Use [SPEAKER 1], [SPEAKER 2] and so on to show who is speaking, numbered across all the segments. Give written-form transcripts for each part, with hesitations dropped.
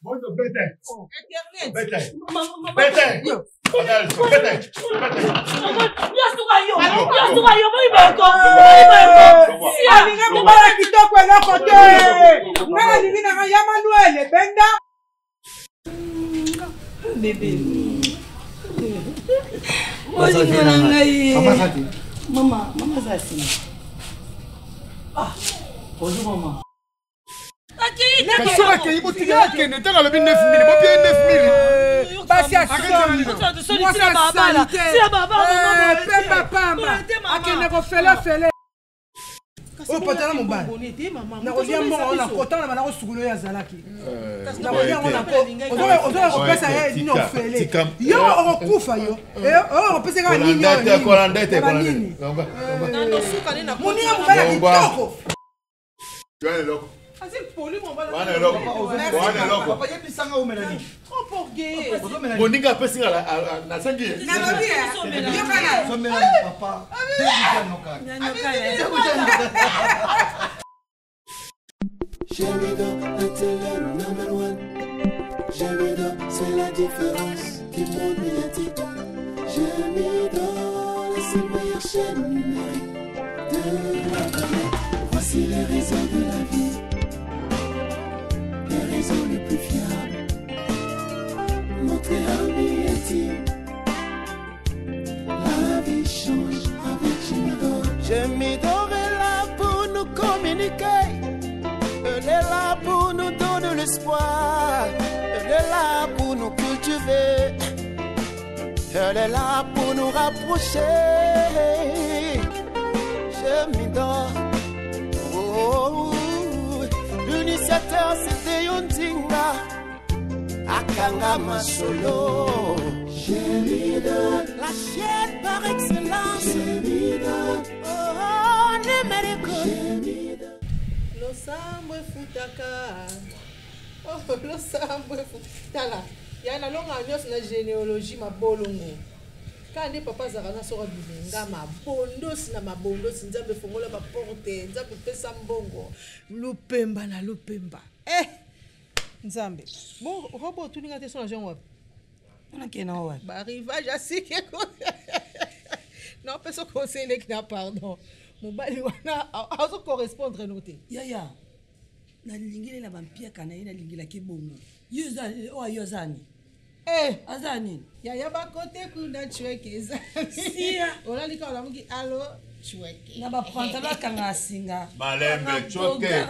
[SPEAKER 1] Bonne bête.
[SPEAKER 2] Internet.
[SPEAKER 1] Bête.
[SPEAKER 2] Maman.
[SPEAKER 1] Bête.
[SPEAKER 2] Maman, ah, bonjour maman.
[SPEAKER 3] Oh, patana mon bal. Na reviens mon on a content na na sugulo ya zalaki. Na reviens on a on pesa ye no fele. Yo on kufa yo. On pesa ka nini yo.
[SPEAKER 1] Kolandete.
[SPEAKER 3] Na no suka ni na. Muni ya mbala kitoko.
[SPEAKER 1] Tu es loko.
[SPEAKER 3] Asi poli mon bal.
[SPEAKER 1] Wana loko.
[SPEAKER 3] Papa yepi sanga umelani. Oh porgé.
[SPEAKER 1] Moninga pesi na sangi.
[SPEAKER 3] Na lobi yo kana.
[SPEAKER 4] Somela papa.
[SPEAKER 5] Jamido, la télé number one. Jamido, c'est la différence du monde médiatique. Jamido, c'est la meilleure chaîne numérique de la planète. Voici les raisons de la vie, les raisons les plus fiables. Notre ami intime, la vie change avec Jamido. Jamido est là pour nous communiquer. Elle est là pour nous donner l'espoir. Elle est là pour nous cultiver. Elle est là pour nous rapprocher. Jamido. Oh, l'initiateur c'était Yondinga. Akanga Masolo. Jamido. La chaîne par excellence. Jamido. Oh, Nemerico. Jamido.
[SPEAKER 2] Losambo futaka. Oh, losambo futala. Yana longa nyos na généalogie mabolongo. Kandi papa zakana sora bibenga mabondosi na mabondosi nzambe fongola ba porte nzambe pesa mbongo. Lupemba na lupemba. Nzambe. Bon, robot tuninga te sona jongo. On a kena wa. Ba arrivage asike ko. Non, peso conseiller qui n'a pardon. Mobali wana azo correspondre noté.
[SPEAKER 6] Yaya. Na lingile na bampia kana ina lingila kibongo. Yuza o yozani. Azani.
[SPEAKER 2] Yaya ba kote kuna chweke za.
[SPEAKER 6] Sia.
[SPEAKER 2] Ola lika ola muki allo chweke.
[SPEAKER 6] Na ba pantala kanga singa.
[SPEAKER 1] Malembe chweke.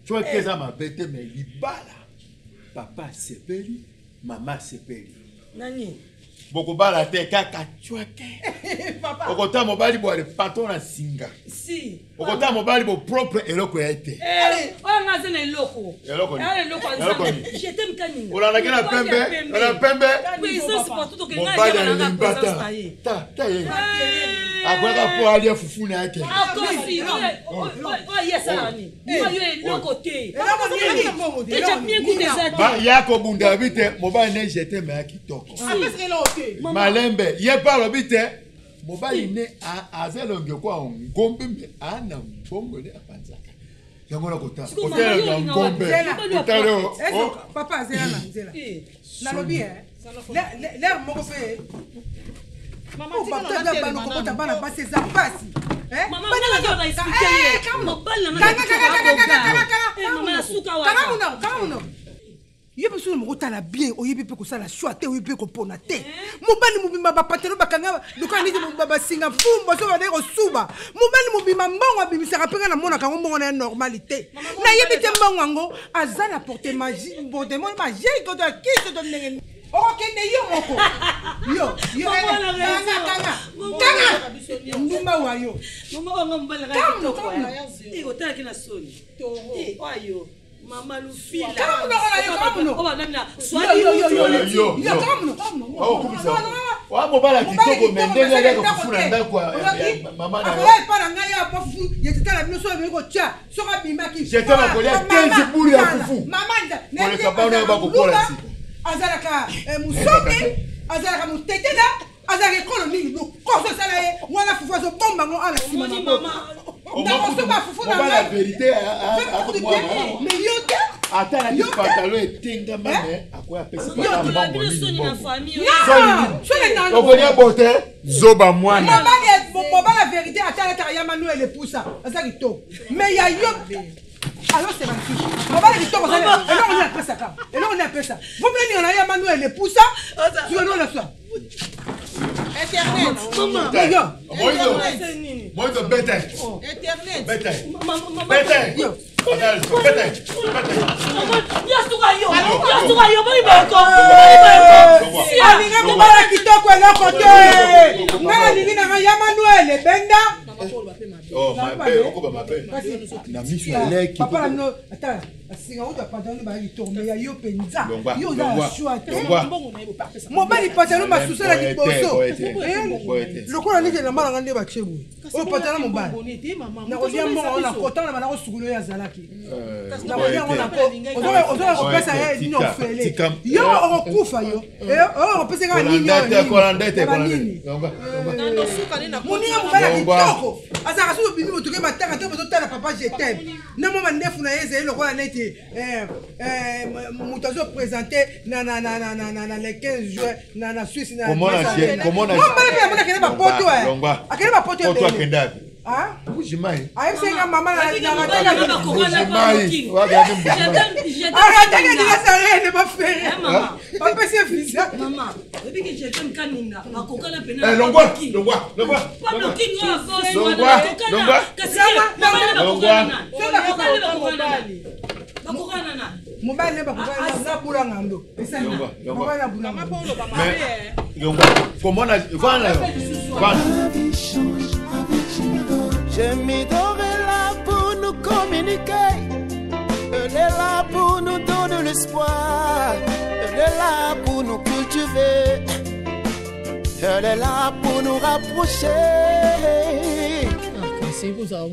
[SPEAKER 1] Chweke za mabete me libala. Papa sepeli, mama sepeli.
[SPEAKER 6] Nani?
[SPEAKER 1] Bokobala te kaka chweke.
[SPEAKER 2] Papa.
[SPEAKER 1] Okota mobali bo le patron na singa.
[SPEAKER 6] Si.
[SPEAKER 1] Okota mobali bo propre eloko ya ete.
[SPEAKER 6] Oya ngaze na eloko.
[SPEAKER 1] Eloko ni.
[SPEAKER 6] Eloko ni. Je t'aime kaninga.
[SPEAKER 1] Ola na pembe. Na pembe.
[SPEAKER 6] Oui, ça c'est pas tout que
[SPEAKER 1] mobali ya limbata. Ta ye. Agwaka po ali fufu na yake.
[SPEAKER 6] Akosi. Oh yes ani. Moi yo eloko te. Déjà bien goûté ça.
[SPEAKER 1] Ba yako bunda bite mobali ne jete me kitoko. Malembe ye parle bite mobali ne azelonge kwa ngombe me ana mbongo ne apanzaka. Yango na kota. Hotel ya ngombe. Hotel
[SPEAKER 3] papa zela na zela. Na lobi l'air moko fe. Maman tu vas pas nous comporter bana passer ça passe.
[SPEAKER 6] Maman on va expliquer. Mobali na maman na suka wa.
[SPEAKER 3] Kama yebi sulu mokotala bien oyebi pe kosala choix te oyebi pe kopona te mobali mobimba bapatelo bakanga luka niti basinga fumba so bade kosuba mobali mobimba mbongo abimisaka mpenga na monaka yango mbongo na ya normalité nayebi te mbongo yango aza na porte magie koto ya kisi to ndenge okokende yo moko yo kanga ndumba wa yo
[SPEAKER 6] mama wanga mobali kitoko otalaki na soni oyo Mama Lufila.
[SPEAKER 3] Come
[SPEAKER 1] la vérité,
[SPEAKER 3] mais
[SPEAKER 1] ata na pantalon etingama me akoya pesa okonia bote zoba mwana
[SPEAKER 3] mobala vérité atalata ya manuel epusa aza kitoko mais ya yo alors c'est magnifique mobala kitoko eloko ni apesa ka eloko ni apesa vomleni na ya manuel epusa tueno la soir
[SPEAKER 2] Internet.
[SPEAKER 1] Moïse bête.
[SPEAKER 2] Internet.
[SPEAKER 1] Bête.
[SPEAKER 3] mobali pantalon basusa na liboso lokola ndenge na mbala ngande bachebu oyo pantalon mobali nakolia mbongo na kotana na banako ya zalaki nakolia ngo na ozoka kopesa ye dino fele yo okokufa yo okopesa kaka nini moninga mobala kitoko azalaka soki obimi botoke matanga te bozotala papa jetem na mwa mandefu na ye ezali lokola neti moto azopresente na le 15 juin na Suisse
[SPEAKER 1] mobala
[SPEAKER 3] mpe amona akende bapoto akende bapoto
[SPEAKER 1] Bujimai.
[SPEAKER 3] Ayesenga mama na
[SPEAKER 1] Bujimai.
[SPEAKER 3] Arrêtez de dire ça ne pas faire. Maman. Papa c'est visa.
[SPEAKER 6] Maman. Depuis que j'étais en Kaninga, ma coca na pena.
[SPEAKER 1] Longwa.
[SPEAKER 6] Pablo King wa boss.
[SPEAKER 1] Longwa.
[SPEAKER 6] Bakokana na.
[SPEAKER 3] Mobile ne bakokana na bula ngando. Esa longwa. Mobile na bula ngando.
[SPEAKER 1] Longwa. Comment on a voilà.
[SPEAKER 5] Jemidor est là pour nous communiquer. Elle est là pour nous donner l'espoir. Elle est là pour nous cultiver. Elle est là pour nous rapprocher.
[SPEAKER 2] C'est pour ça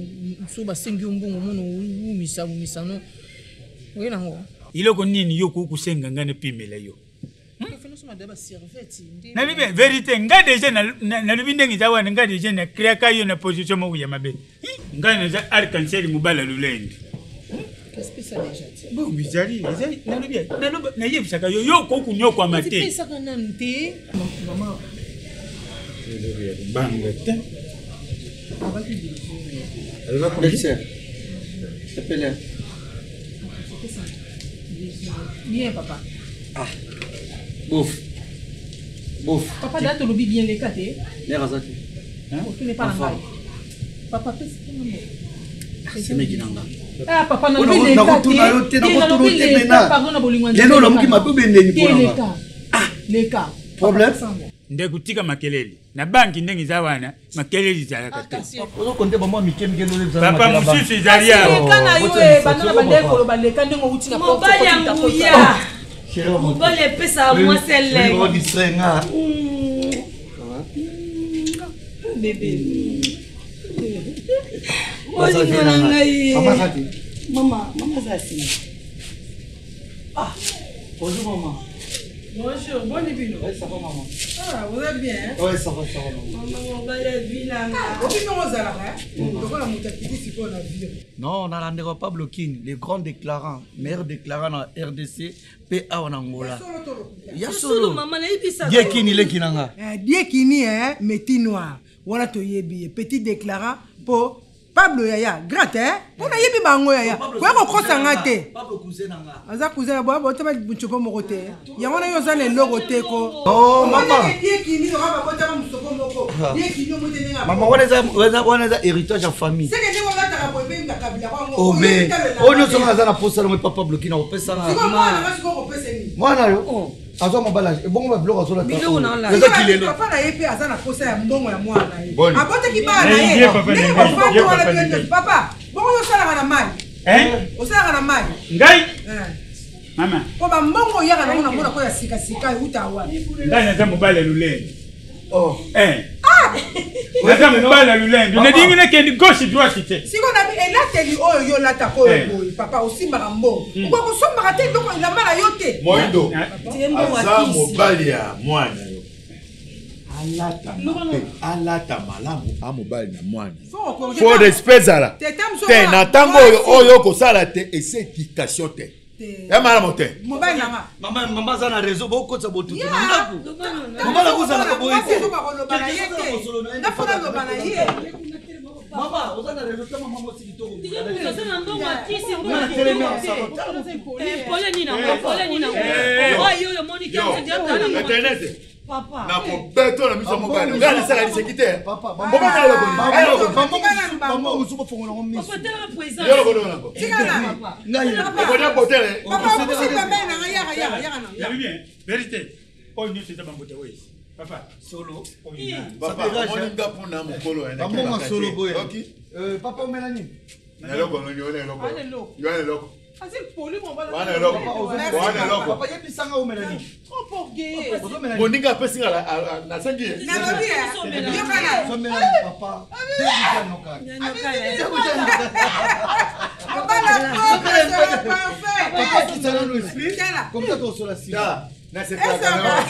[SPEAKER 4] il est connu ni yoko kusenga ngane pimela yo. Na bibe vérité nga déjà na lubinde ngizawa nga déjà na créer ka yo na position mo ya mabe. Nga na za arc-en-ciel mubala lulende.
[SPEAKER 2] Qu'est-ce que ça déjà?
[SPEAKER 4] Bon bizarre, na lubie. Na yebisa ka yo yoko kunyoko amate.
[SPEAKER 2] C'est ça qu'on a nté. Maman.
[SPEAKER 4] Banga te.
[SPEAKER 7] Elle va prendre ça. Appelle-la.
[SPEAKER 2] Bien papa.
[SPEAKER 7] Ah. Bouf.
[SPEAKER 2] Papa là tu l'oublies bien les quatre.
[SPEAKER 7] Les rasats.
[SPEAKER 2] Hein? Tu n'es pas là. Papa
[SPEAKER 7] c'est mekinanga.
[SPEAKER 2] Ah papa na l'oublies les quatre. Pardon na bolingo.
[SPEAKER 7] Lelo lo mki mabube ndeni pona.
[SPEAKER 2] Ah, les cas.
[SPEAKER 7] Problème.
[SPEAKER 4] Ndekutika makelele. Na banki ndengi za wana makelele za kata.
[SPEAKER 7] Ozo konte ba mwa mikemike lo za.
[SPEAKER 4] Papa mususu zalia.
[SPEAKER 2] Kana yue bana bandeko lo baleka ndengo uti na
[SPEAKER 6] porte. Mobaya. Mobile pesa moi celle-là.
[SPEAKER 7] On distrait
[SPEAKER 6] bébé. Maman Zasi.
[SPEAKER 7] Ah, bonjour maman.
[SPEAKER 3] Bonjour, bon début.
[SPEAKER 7] Oui, ça va maman.
[SPEAKER 3] Ah, vous êtes bien?
[SPEAKER 7] Oui, ça va maman. Non, on a rendez-vous Pablo King, les grands déclarants, meilleurs déclarants en RDC, PA en Angola.
[SPEAKER 6] Yasolo maman na ibisa.
[SPEAKER 7] Diekini le kinanga.
[SPEAKER 3] Diekini métis noir. Voilà to yebi petit déclarant pour Pablo Yaya, gratte on a yebi bango Yaya. Quoi ko kosanga te.
[SPEAKER 7] Pablo cousin nanga.
[SPEAKER 3] Aza cousin bo bo tama buchopo mokote. Yango na yo za le logo te ko.
[SPEAKER 7] Oh maman.
[SPEAKER 3] Diekini no ba bo tama musoko moko. Diekini mo te nga.
[SPEAKER 7] Maman on a héritage en famille.
[SPEAKER 3] C'est que ne wala ta ko be ngaka bila ko.
[SPEAKER 7] Oh mais on nous sommes dans la poste là mais papa Pablo King na opesa na. Mwana yo. Azo mobala bongo ba bloka zola ta.
[SPEAKER 3] Nzo kilelo. Papa na yepe aza na posa ya mbongo ya mwana ye. Abote ki ba na ye. Papa, bongo yo sala na mai. Osala na mai.
[SPEAKER 4] Ngai? Mama.
[SPEAKER 3] Ko ba mbongo ya kana mona ko ya sika sika uta wa.
[SPEAKER 4] Ngai na mobala lulende. Oh. Na mobala lulende. Na dingi na kendi gauche droite te.
[SPEAKER 3] Siko na bi elateli oyo yo lata ko boy papa osimba ka mbongo. Ko ko somba te ndoko ina mala yote.
[SPEAKER 1] Moindo. Asa mobali ya mwana yo. Alata malamu a mobali na mwana. Faut respect zala. Te na tango oyo ko sala te et c'est éducation te. ya mala mote
[SPEAKER 3] mobali nanga
[SPEAKER 7] Maman aza na réseau bokotisa botutu na ndako. Mama nakozalaka boye te.
[SPEAKER 3] bakoloba na ye te nafona loba na ye
[SPEAKER 7] Mama oza na réseau te mama mosi kitoko.
[SPEAKER 6] Papa.
[SPEAKER 1] na kobeto na miso mobali ngani sala disekite
[SPEAKER 7] Papa,
[SPEAKER 1] mama
[SPEAKER 7] usuko fongola ngo miso.
[SPEAKER 6] Papa tellement présent.
[SPEAKER 1] yo ko na ko
[SPEAKER 7] Ngai.
[SPEAKER 1] ko na botere
[SPEAKER 3] papa okusi pembeni nanga yaka na
[SPEAKER 4] Yabi bien, vérité. Oh, nous c'est bon côté oui. Papa,
[SPEAKER 7] Solo.
[SPEAKER 1] papa on nga pona mokolo ene
[SPEAKER 7] Maman solo boye.
[SPEAKER 1] OK
[SPEAKER 7] Papa omela nini?
[SPEAKER 1] na loko no yo na loko yo na loko
[SPEAKER 2] asi poli mo bala
[SPEAKER 1] wana loko wana loko
[SPEAKER 7] Papa yebisanga omela nini?
[SPEAKER 2] oh pour gay
[SPEAKER 1] boninga pesinga na sangi
[SPEAKER 3] nalobi yokana
[SPEAKER 7] Somela papa. Debisa nokaka.
[SPEAKER 3] mobala parfait
[SPEAKER 7] Papa kitana no esprit.
[SPEAKER 3] Tala.
[SPEAKER 7] Comme ça tosola sila.
[SPEAKER 1] da na se plaka na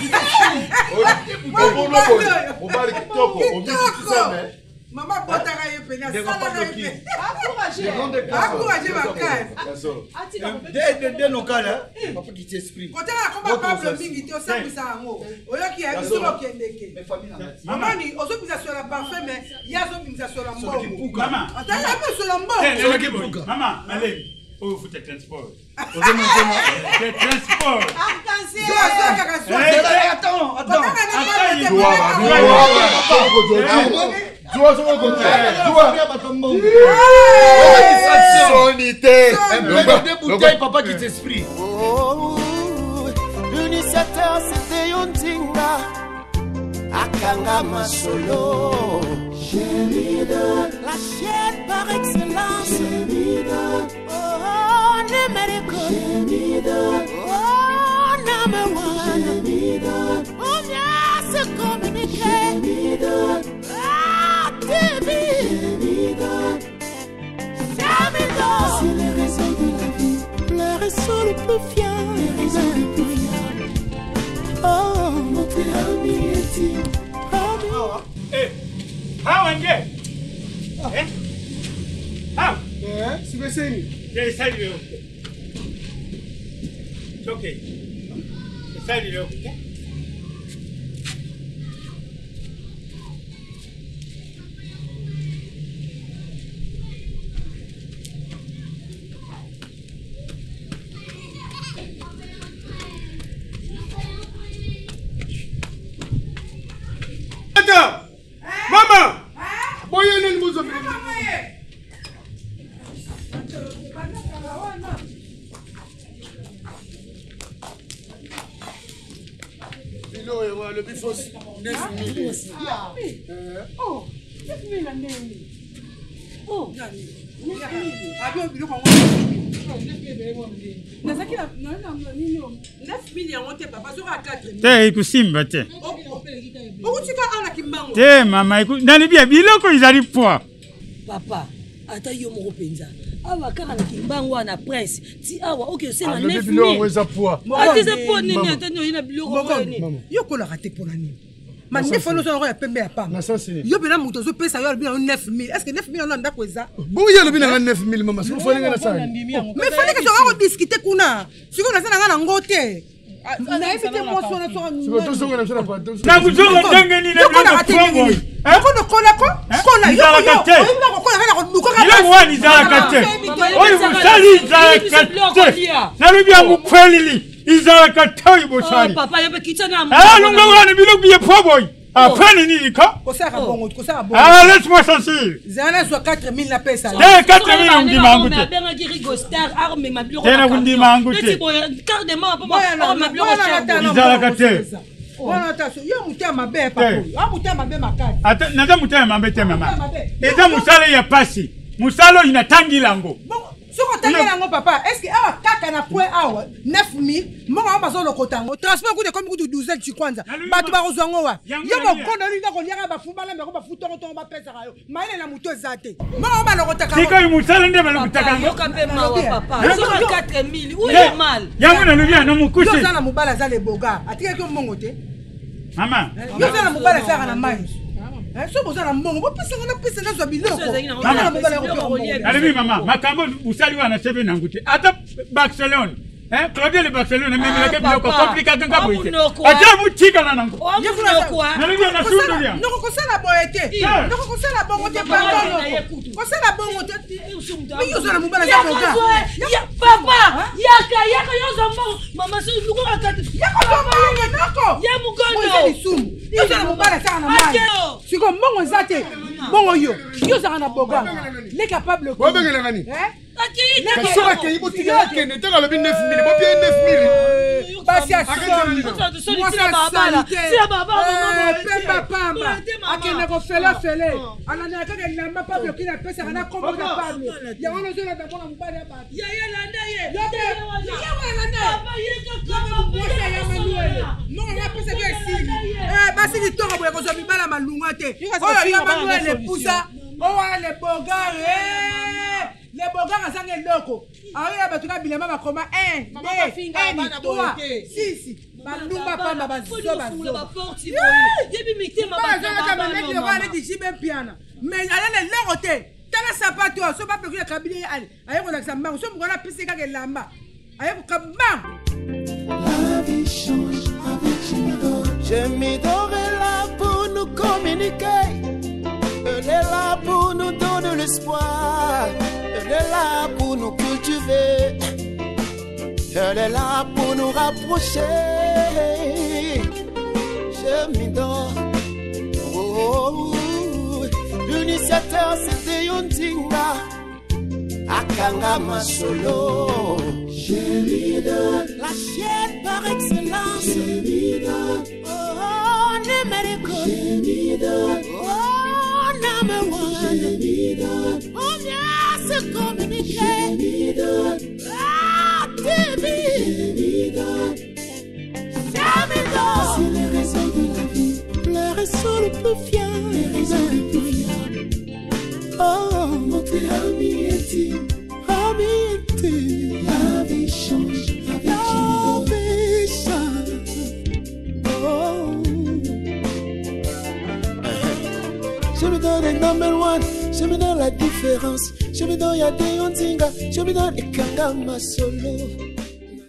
[SPEAKER 1] mobali kitoko omikisame
[SPEAKER 3] mama botaka ye pene asalaka ye pene
[SPEAKER 7] Encouragez
[SPEAKER 3] makasi
[SPEAKER 7] de nokala. Papa kiti esprit.
[SPEAKER 3] kotala komba pable mingi te osambwisa yango oyoki ya biso okendeke
[SPEAKER 7] Mes familles na ngati.
[SPEAKER 3] omoni ozobimisa sola parfait mais ye azobimisa sola mbongo
[SPEAKER 4] Maman.
[SPEAKER 3] atala ape sola
[SPEAKER 4] Eh,
[SPEAKER 3] mbongo
[SPEAKER 4] Maman, allez. Oh, faut te transport.
[SPEAKER 7] Ozomantena.
[SPEAKER 4] Le transport.
[SPEAKER 3] azokaka
[SPEAKER 1] Joa soko ko sonité
[SPEAKER 7] Deux bouteilles papa kiti esprit.
[SPEAKER 5] Oh, l'initiateur c'était Yontinga Akanga Masolo. La chaîne par excellence. Oh, Nemerico. Oh, number one. Oh, bien se communiquer. Ah, David. C'est les raisons de la vie. Le réseau le plus fiable. Oh, mon ami est-il?
[SPEAKER 4] Eh, how and get? Eh? How? Yes, I will. It's okay. It's okay.
[SPEAKER 1] Mama boye nini muzo Bilo yewa le bifos 9000.
[SPEAKER 2] oh nini na nini oh
[SPEAKER 3] abi biloko yango
[SPEAKER 2] nazaki na nini
[SPEAKER 3] 9000 yango te papa soka 4
[SPEAKER 4] Te ikusimba te.
[SPEAKER 3] okutika ana kimbango
[SPEAKER 4] Te mama iku nani bia biloko izali poa.
[SPEAKER 6] Papa, ata yo moko penza. Awa kaka na kimbango wana prince. Ti awa oke senga
[SPEAKER 1] Le bilo
[SPEAKER 6] 9000.
[SPEAKER 1] weza poa.
[SPEAKER 6] Ati ze po nini ata nyo ina biloko nini.
[SPEAKER 3] yokolaka te mpona nini mandefa nyonso ya pembe ya pamba yo mpena moto ozopesa yo alobi nango 9000 est ce que 9000 yango na ndako eza
[SPEAKER 1] Boye alobi nanga 9000 mama sofolinga na sala.
[SPEAKER 3] mais falleke soka kodiskute kuna sikoyo naza nanga nango te nayebi te mwasi wana
[SPEAKER 1] Siko tosonga na sala pa.
[SPEAKER 4] Na kuzonga tenge ni na
[SPEAKER 3] yokolaka te nini yokono kolako kola yoyebina kokola kaka kodukaka
[SPEAKER 4] Ila wani zalaka te. Oyi musali zalaka te. Nalobi yangu kwelili. Izalaka te oyi musali.
[SPEAKER 6] Papa yobe kitana
[SPEAKER 4] Ah, lunga wani biloko ye poa boy. Après nini ka?
[SPEAKER 3] kosaka bongo kosaka bongo
[SPEAKER 4] Ah, laisse-moi sentir.
[SPEAKER 3] zana zwa 4000 na pesa
[SPEAKER 4] Te 4000 ndima yangu te.
[SPEAKER 6] abengaki Rigo Star arme mabiloko
[SPEAKER 4] Tena kundima yangu te.
[SPEAKER 6] neti boye carte de mort papa arme mabiloko
[SPEAKER 4] Izalaka te.
[SPEAKER 3] wana taso yo mutema mabe papa yo mutema mabe makati
[SPEAKER 4] Ata naza mutema mambe te mama. Eza musala ya pasi. Musalo inatangi lango.
[SPEAKER 3] soko tangela yango papa est ce que awa kaka na point awa 9000 mbongo yango bazolokota yango transport kude komi kutu 12 ci kwanza bato bakozwa yango wa yo bokondo olinga koliaka bafubala meko bafutongotongo bapesaka yo mayele na moto eza te mbongo yango balokotaka
[SPEAKER 4] Sika yu musala nde balokutaka yango.
[SPEAKER 6] yoka mpe mawa papa soka 4000 uyo mal
[SPEAKER 4] Yango na lubi na
[SPEAKER 3] yo
[SPEAKER 4] mukusi.
[SPEAKER 3] oza na mobali aza leboga atikaki yo mbongo te
[SPEAKER 4] Mama.
[SPEAKER 3] yo oza na mobali azalaka na mai so boza na mbongo bopesanga na pesa nazwa biloko na mobali yako
[SPEAKER 4] Alibi mama, makambo usali wana sebe nangu te. Ata Barcelona. Claudia le Barcelone même la kebilo ko compliqué kanga boite.
[SPEAKER 6] Munoko.
[SPEAKER 4] Acha mutika nanango.
[SPEAKER 6] Munoko.
[SPEAKER 4] Nalibia na sundu ya.
[SPEAKER 3] Ndoko kosala boye te. Ndoko kosala bongo te pardon. Kosala bongo te. Mais yo zala mobala za boga.
[SPEAKER 6] Ya papa, yaka yo zambo. Mama so luko akati.
[SPEAKER 3] Yaka bongo noko.
[SPEAKER 6] Ya mukono.
[SPEAKER 3] Moi c'est sumu. Yo zala mobala za na mai. Siko mbongo zate. Bongo yo zala na boga. Les capable.
[SPEAKER 1] Bo bengela ngani?
[SPEAKER 3] Kasura
[SPEAKER 1] ke ibo tigala kene te ngalo bi 9000 bo bien 9000.
[SPEAKER 3] Basi asoni. Pemba pamba. Akende ko fele. Anana kaka namba Pablo kina pesa kana kombo na Pablo. Ya wana zona da bona mbali hapa. Ya landa ye. Ya landa. Papa yeka kama pesa ya Manuel. No na pesa kwa sili. Basi ni toka boye ko zo mibala malunga te. Oyo ya Manuel le pusa. Owa le bogare. Les bogars sont les locaux. Alors, il y a des bilans ma comment 1, 2, 3, 6. Malumba pas ma base. Mais allez les loroter. Tana sapato, so pas que kabine allez. Ayo ko laksa mbango, so mukona pisi ka ke lamba. Ayo ko kabang.
[SPEAKER 5] La vie change avec Jimido. Jimido est là pour nous communiquer. Elle est là pour nous donner l'espoir. Elle est là pour nous cultiver. Elle est là pour nous rapprocher. Jimido. L'initiateur c'était Yontinga. Akanga Masolo. Jimido. La chienne par excellence. Jimido. Oh, Nemerico. Jimido. Oh, number one. Jimido. Oh, bien se communiquer. Jimido. Ah, TV. Jimido. Jimido. C'est les raisons de la vie. Les raisons les plus fiables. Les raisons les plus fiables. Oh, montez Amieti. Amieti. La vie change. La vie change. Oh. Je me donne le number one. Je me donne la différence. Je me donne Yade Yonzinga. Je me donne Ekanga Masolo.